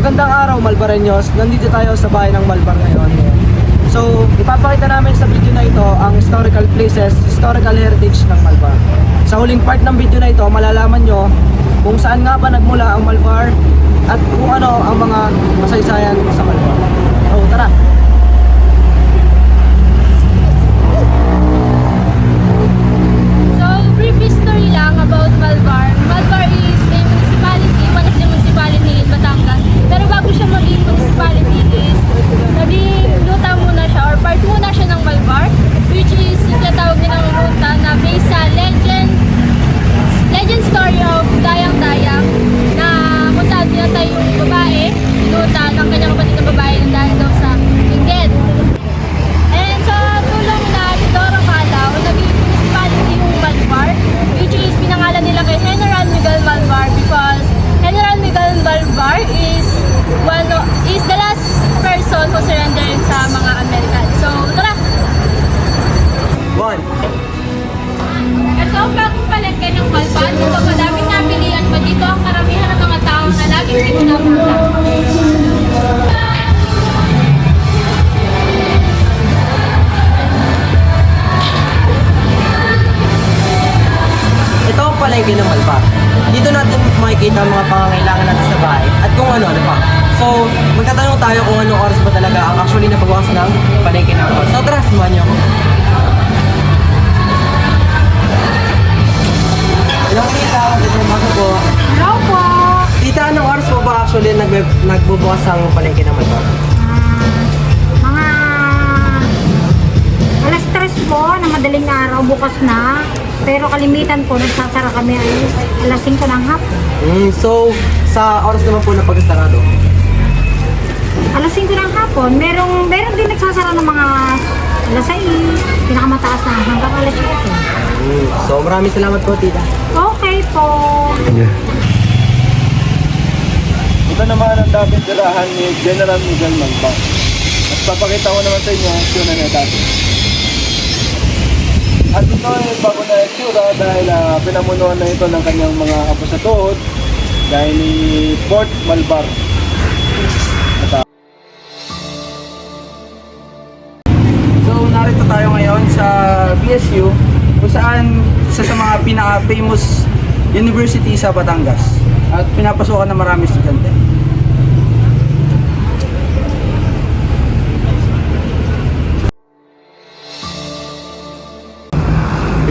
Magandang araw, Malbareños. Nandito tayo sa bahay ng Malbar ngayon. So, ipapakita namin sa video na ito ang historical places, historical heritage ng Malbar. Sa huling part ng video na ito, malalaman nyo kung saan nga ba nagmula ang Malbar at kung ano ang mga masaysayan sa Malbar. So, tara! So, brief history lang about Malbar. Malbar is a municipality, one of the municipality in Batangas. Pero bago siya maging municipality is, naging luta muna siya or part muna siya ng Malbar, which is yung tinatawag nilang ruta na based sa legend story of Dayang-Dayang na kung saan pinatay yung babae, luta ng kanyang kapatid na babae ng dahil daw sa inggit. And sa tulong na ni Doro Calao, naging municipality yung Malbar, which is pinangalan nila kay General Miguel Malvar because General Miguel Malvar is the last person who surrendered sa mga American. So, tara! One. Ito ang bagong palengke ng Malbar. Dito madaming napilian pa dito ang karamihan ng mga tao na laging dito napunta. Ito ang palengke ng Malbar. Dito natin makikita ang mga pangangailangan natin sa bahay at kung ano-ano pa. So, magtatanong tayo kung anong oras ba talaga ang actually nabawas ng palengke ng Malbar. So, tara, samahan niyo ako. Hello, tita. Dito mga po. Hello po! Tita, anong oras po ba actually nagbubukas ang palengke ng Malbar? Mga alas 3 po na madaling araw bukas na. Pero kalimitan po, nagsasara kami ay alas 5 ng hapon. So, sa oras naman po na pagkasarado? Alas 5 ng hapon, meron din nagsasara ng mga alas 6, pinakamataas na hanggang alas 7. So, maraming salamat po, tita. Okay po. Ito naman ang dating tirahan ni General Miguel Malvar. At papakita ko naman sa inyo ang itsura niya dati. At ito ay bago na itsura dahil pinamunuan na ito ng kanyang mga apo sa tuhod dahil ni Fort Malvar. So, narito tayo ngayon sa BSU kung saan isa sa mga pinaka-famous university sa Batangas at pinapasukan ng maraming estudyante.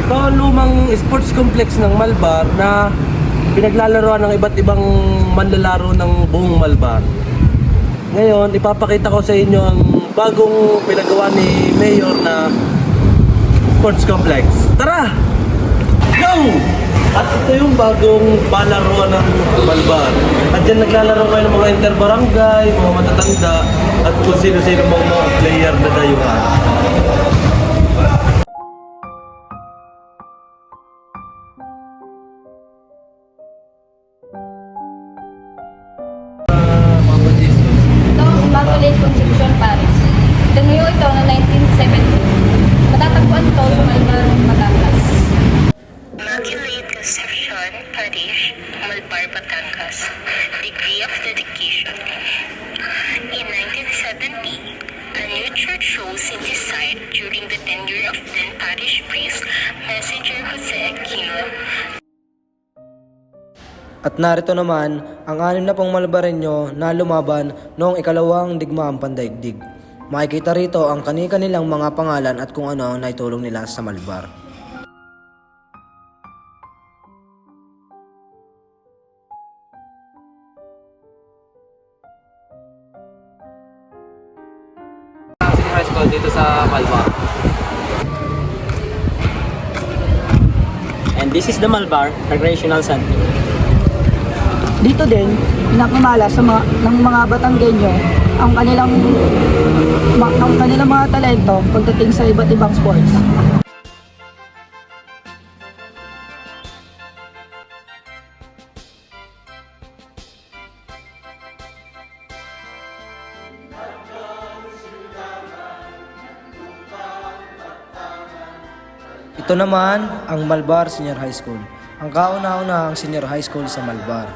Ito ang lumang sports complex ng Malbar na pinaglalaroan ng iba't ibang manlalaro ng buong Malbar. Ngayon, ipapakita ko sa inyo ang bagong pinagawa ni Mayor na sports complex. Tara! Go! At ito yung bagong palaruan ng Malbar. At dyan naglalaro kayo ng mga interbarangay, mga matatanda, at kung sino-sino mga player na dayuhan. Ito ang Immaculate Conception Paris. Tinayo ito noong 1970. Matatagpuan ito sa Malbar, Batangas. Immaculate Conception Parish, Malbar, Batangas. Degree of dedication. In 1970, a new church rose in this site during the tenure of then parish priest Messenger Jose Aquino. At narito naman ang 6 na pong Malbareño na lumaban noong ikalawang digmaang pandaigdig. Makikita rito ang kani-kanilang mga pangalan at kung ano ang naitulong nila sa Malbar. High school dito sa Malbar. And this is the Malbar Recreational Center. Dito din, pinakamala sa ng mga Batanggenyo ang kanilang mga talento pagdating sa iba't ibang sports. Ito naman ang Malbar Senior High School, ang kauna-unahang senior high school sa Malbar.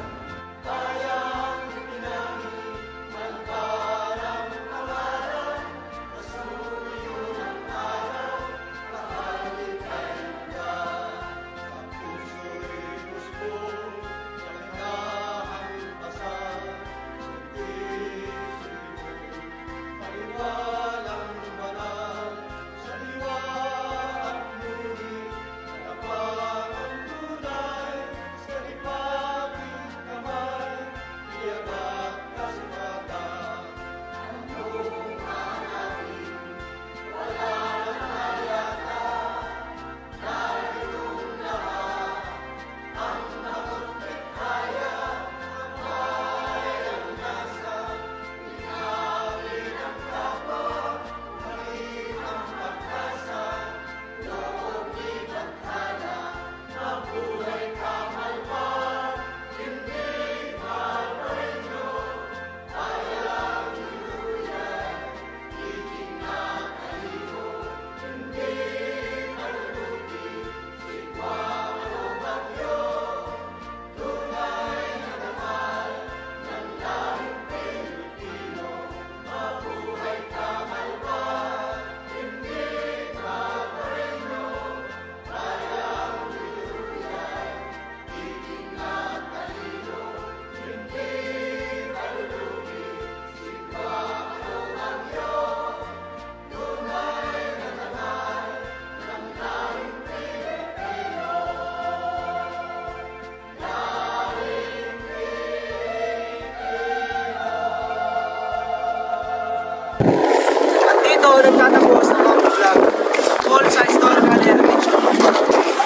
dito nagtatapos ang mga vlog tungkol sa historical heritage ng Malbar.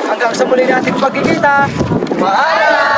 Hanggang sa muli nating pagkikita, paalam!